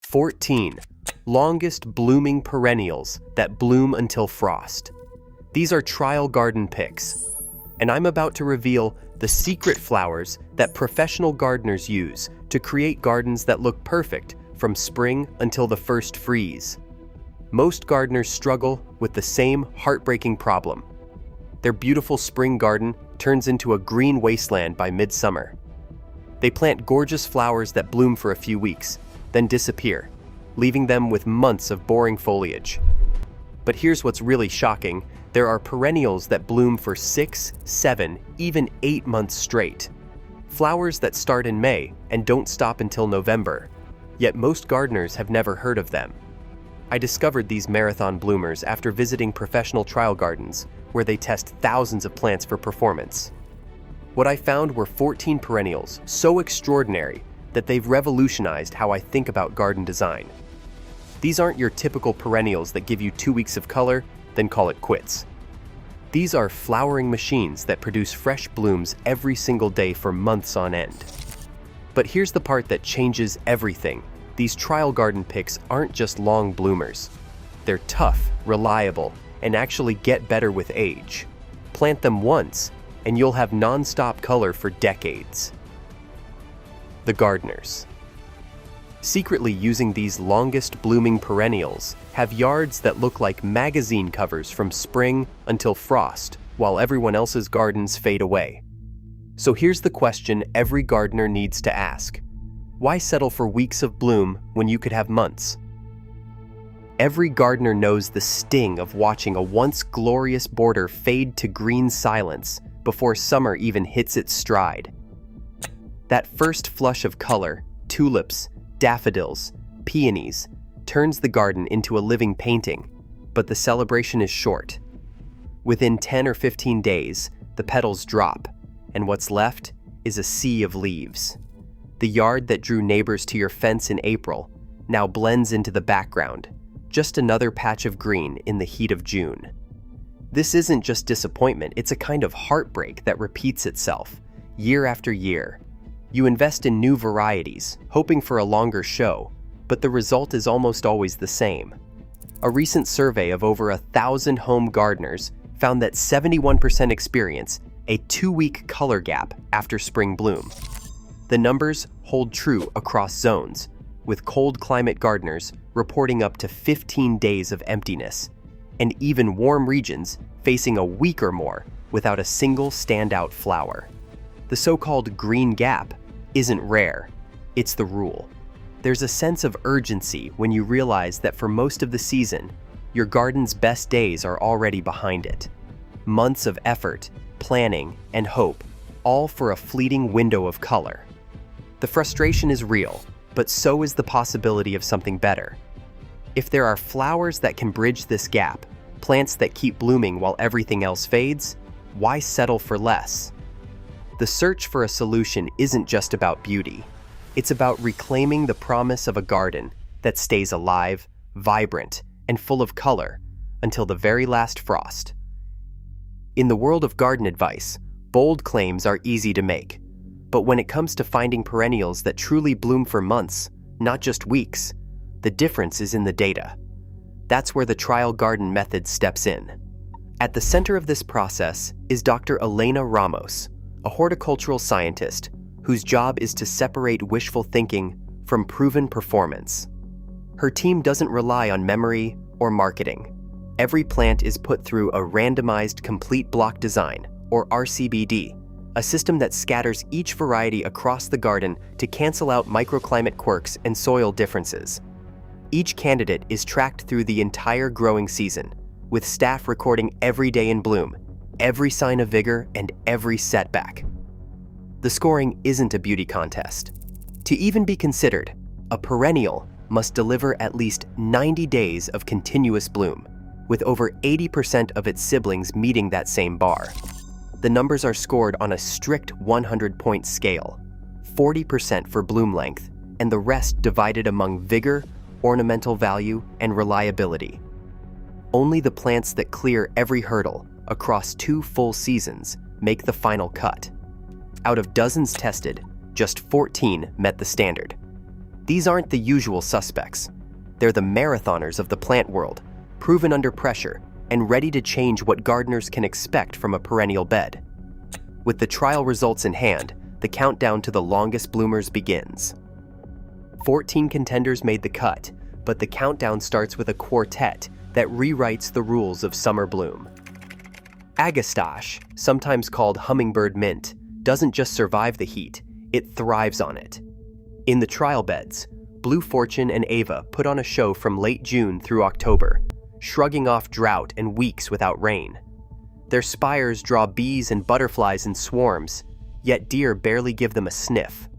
14. Longest blooming perennials that bloom until frost. These are trial garden picks, and I'm about to reveal the secret flowers that professional gardeners use to create gardens that look perfect from spring until the first freeze. Most gardeners struggle with the same heartbreaking problem. Their beautiful spring garden turns into a green wasteland by midsummer. They plant gorgeous flowers that bloom for a few weeks, then disappear, leaving them with months of boring foliage. But here's what's really shocking. There are perennials that bloom for 6, 7, even 8 months straight. Flowers that start in May and don't stop until November. Yet most gardeners have never heard of them. I discovered these marathon bloomers after visiting professional trial gardens, where they test thousands of plants for performance. What I found were 14 perennials so extraordinary that they've revolutionized how I think about garden design. These aren't your typical perennials that give you 2 weeks of color, then call it quits. These are flowering machines that produce fresh blooms every single day for months on end. But here's the part that changes everything. These trial garden picks aren't just long bloomers. They're tough, reliable, and actually get better with age. Plant them once, and you'll have non-stop color for decades. The gardeners. Secretly using these longest blooming perennials have yards that look like magazine covers from spring until frost, while everyone else's gardens fade away. So here's the question every gardener needs to ask. Why settle for weeks of bloom when you could have months? Every gardener knows the sting of watching a once glorious border fade to green silence before summer even hits its stride. That first flush of color, tulips, daffodils, peonies, turns the garden into a living painting, but the celebration is short. Within 10 or 15 days, the petals drop, and what's left is a sea of leaves. The yard that drew neighbors to your fence in April now blends into the background, just another patch of green in the heat of June. This isn't just disappointment, it's a kind of heartbreak that repeats itself, year after year. You invest in new varieties, hoping for a longer show, but the result is almost always the same. A recent survey of over 1,000 home gardeners found that 71% experience a 2-week color gap after spring bloom. The numbers hold true across zones, with cold climate gardeners reporting up to 15 days of emptiness, and even warm regions facing a week or more without a single standout flower. The so-called green gap isn't rare, it's the rule. There's a sense of urgency when you realize that for most of the season, your garden's best days are already behind it. Months of effort, planning, and hope, all for a fleeting window of color. The frustration is real, but so is the possibility of something better. If there are flowers that can bridge this gap, plants that keep blooming while everything else fades, why settle for less? The search for a solution isn't just about beauty. It's about reclaiming the promise of a garden that stays alive, vibrant, and full of color until the very last frost. In the world of garden advice, bold claims are easy to make. But when it comes to finding perennials that truly bloom for months, not just weeks, the difference is in the data. That's where the trial garden method steps in. At the center of this process is Dr. Elena Ramos, a horticultural scientist whose job is to separate wishful thinking from proven performance. Her team doesn't rely on memory or marketing. Every plant is put through a randomized complete block design, or RCBD, a system that scatters each variety across the garden to cancel out microclimate quirks and soil differences. Each candidate is tracked through the entire growing season, with staff recording every day in bloom, every sign of vigor, and every setback. The scoring isn't a beauty contest. To even be considered, a perennial must deliver at least 90 days of continuous bloom, with over 80% of its siblings meeting that same bar. The numbers are scored on a strict 100-point scale, 40% for bloom length, and the rest divided among vigor, ornamental value, and reliability. Only the plants that clear every hurdle across 2 full seasons make the final cut. Out of dozens tested, just 14 met the standard. These aren't the usual suspects. They're the marathoners of the plant world, proven under pressure and ready to change what gardeners can expect from a perennial bed. With the trial results in hand, the countdown to the longest bloomers begins. 14 contenders made the cut, but the countdown starts with a quartet that rewrites the rules of summer bloom. Agastache, sometimes called hummingbird mint, doesn't just survive the heat, it thrives on it. In the trial beds, Blue Fortune and Ava put on a show from late June through October, shrugging off drought and weeks without rain. Their spires draw bees and butterflies in swarms, yet deer barely give them a sniff.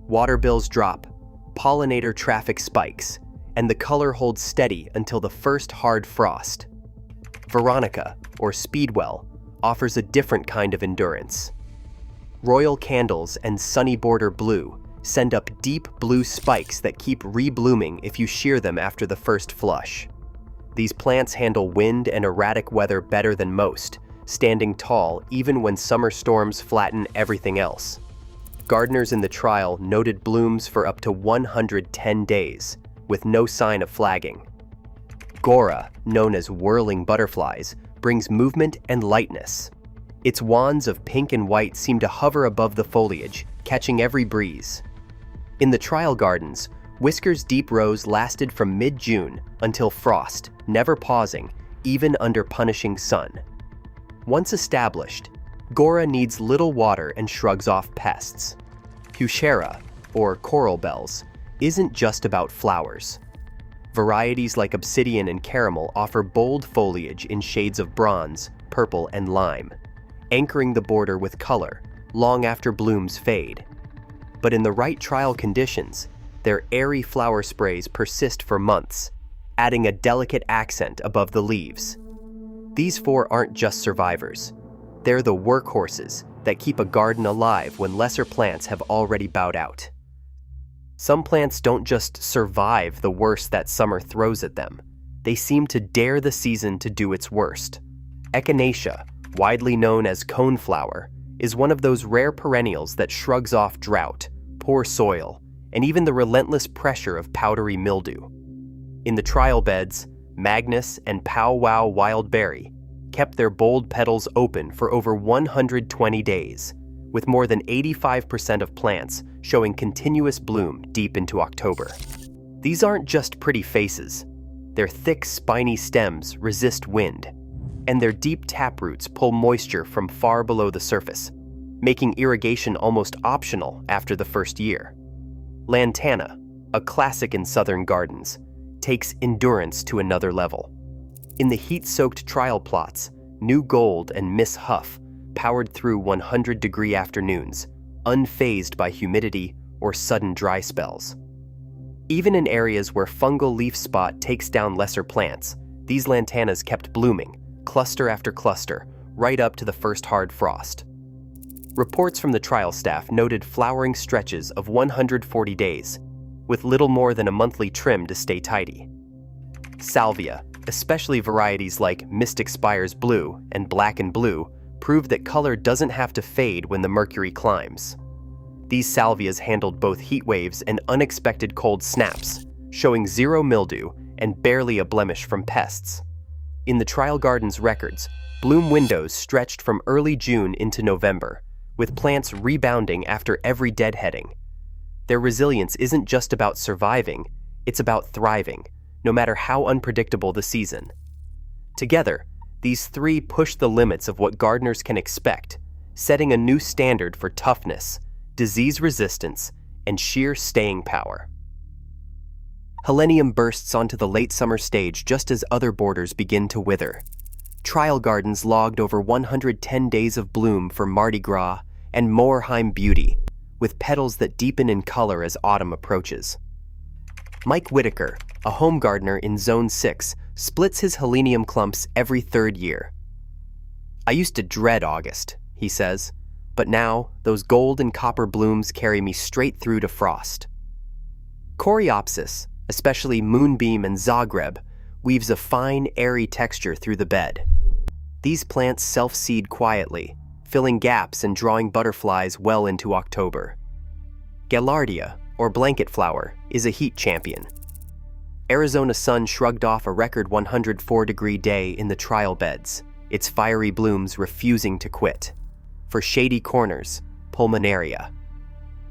Water bills drop, pollinator traffic spikes, and the color holds steady until the first hard frost. Veronica, or Speedwell, offers a different kind of endurance. Royal Candles and Sunny Border Blue send up deep blue spikes that keep reblooming if you shear them after the first flush. These plants handle wind and erratic weather better than most, standing tall even when summer storms flatten everything else. Gardeners in the trial noted blooms for up to 110 days, with no sign of flagging. Gora, known as whirling butterflies, brings movement and lightness. Its wands of pink and white seem to hover above the foliage, catching every breeze. In the trial gardens, Whisker's Deep Rose lasted from mid-June until frost, never pausing, even under punishing sun. Once established, Gora needs little water and shrugs off pests. Heuchera, or coral bells, isn't just about flowers. Varieties like Obsidian and Caramel offer bold foliage in shades of bronze, purple, and lime, anchoring the border with color long after blooms fade. But in the right trial conditions, their airy flower sprays persist for months, adding a delicate accent above the leaves. These four aren't just survivors. They're the workhorses that keep a garden alive when lesser plants have already bowed out. Some plants don't just survive the worst that summer throws at them. They seem to dare the season to do its worst. Echinacea, widely known as coneflower, is one of those rare perennials that shrugs off drought, poor soil, and even the relentless pressure of powdery mildew. In the trial beds, Magnus and Pow Wow Wild Berry kept their bold petals open for over 120 days, with more than 85% of plants showing continuous bloom deep into October. These aren't just pretty faces. Their thick, spiny stems resist wind, and their deep taproots pull moisture from far below the surface, making irrigation almost optional after the first year. Lantana, a classic in southern gardens, takes endurance to another level. In the heat-soaked trial plots, New Gold and Miss Huff powered through 100-degree afternoons, unfazed by humidity or sudden dry spells. Even in areas where fungal leaf spot takes down lesser plants, these lantanas kept blooming, cluster after cluster, right up to the first hard frost. Reports from the trial staff noted flowering stretches of 140 days, with little more than a monthly trim to stay tidy. Salvia, especially varieties like Mystic Spires Blue and Black and Blue, prove that color doesn't have to fade when the mercury climbs. These salvias handled both heat waves and unexpected cold snaps, showing zero mildew and barely a blemish from pests. In the trial garden's records, bloom windows stretched from early June into November, with plants rebounding after every deadheading. Their resilience isn't just about surviving, it's about thriving, no matter how unpredictable the season. Together, these three push the limits of what gardeners can expect, setting a new standard for toughness, disease resistance, and sheer staying power. Helenium bursts onto the late summer stage just as other borders begin to wither. Trial gardens logged over 110 days of bloom for Mardi Gras and Moorheim Beauty, with petals that deepen in color as autumn approaches. Mike Whitaker, a home gardener in Zone 6, splits his helenium clumps every third year. "I used to dread August," he says, "but now those gold and copper blooms carry me straight through to frost." Coreopsis, especially Moonbeam and Zagreb, weaves a fine, airy texture through the bed. These plants self-seed quietly, filling gaps and drawing butterflies well into October. Gaillardia, or blanket flower, is a heat champion. Arizona sun shrugged off a record 104-degree day in the trial beds, its fiery blooms refusing to quit. For shady corners, pulmonaria.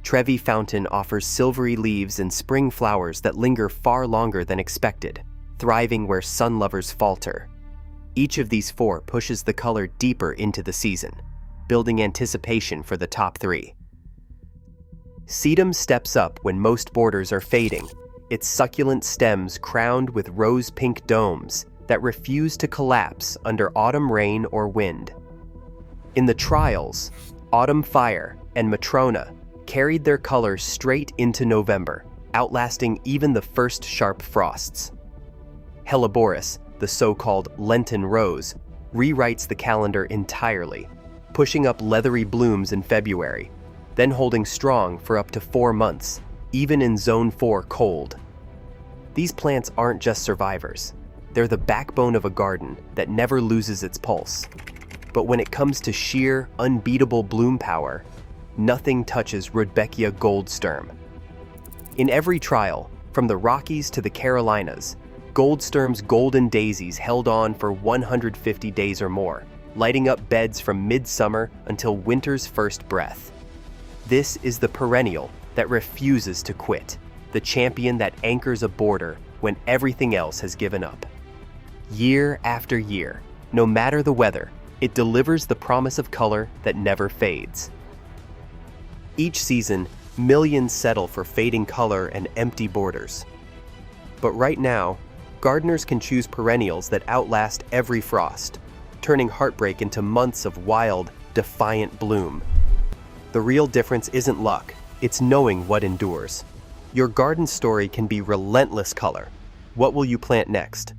Trevi Fountain offers silvery leaves and spring flowers that linger far longer than expected, thriving where sun lovers falter. Each of these four pushes the color deeper into the season, building anticipation for the top three. Sedum steps up when most borders are fading, its succulent stems crowned with rose-pink domes that refuse to collapse under autumn rain or wind. In the trials, Autumn Fire and Matrona carried their colors straight into November, outlasting even the first sharp frosts. Helleborus, the so-called Lenten rose, rewrites the calendar entirely, pushing up leathery blooms in February, then holding strong for up to 4 months, even in Zone 4 cold. These plants aren't just survivors. They're the backbone of a garden that never loses its pulse. But when it comes to sheer, unbeatable bloom power, nothing touches Rudbeckia goldsturm. In every trial, from the Rockies to the Carolinas, goldsturm's golden daisies held on for 150 days or more, lighting up beds from midsummer until winter's first breath. This is the perennial that refuses to quit, the champion that anchors a border when everything else has given up. Year after year, no matter the weather, it delivers the promise of color that never fades. Each season, millions settle for fading color and empty borders. But right now, gardeners can choose perennials that outlast every frost, turning heartbreak into months of wild, defiant bloom. The real difference isn't luck, it's knowing what endures. Your garden story can be relentless color. What will you plant next?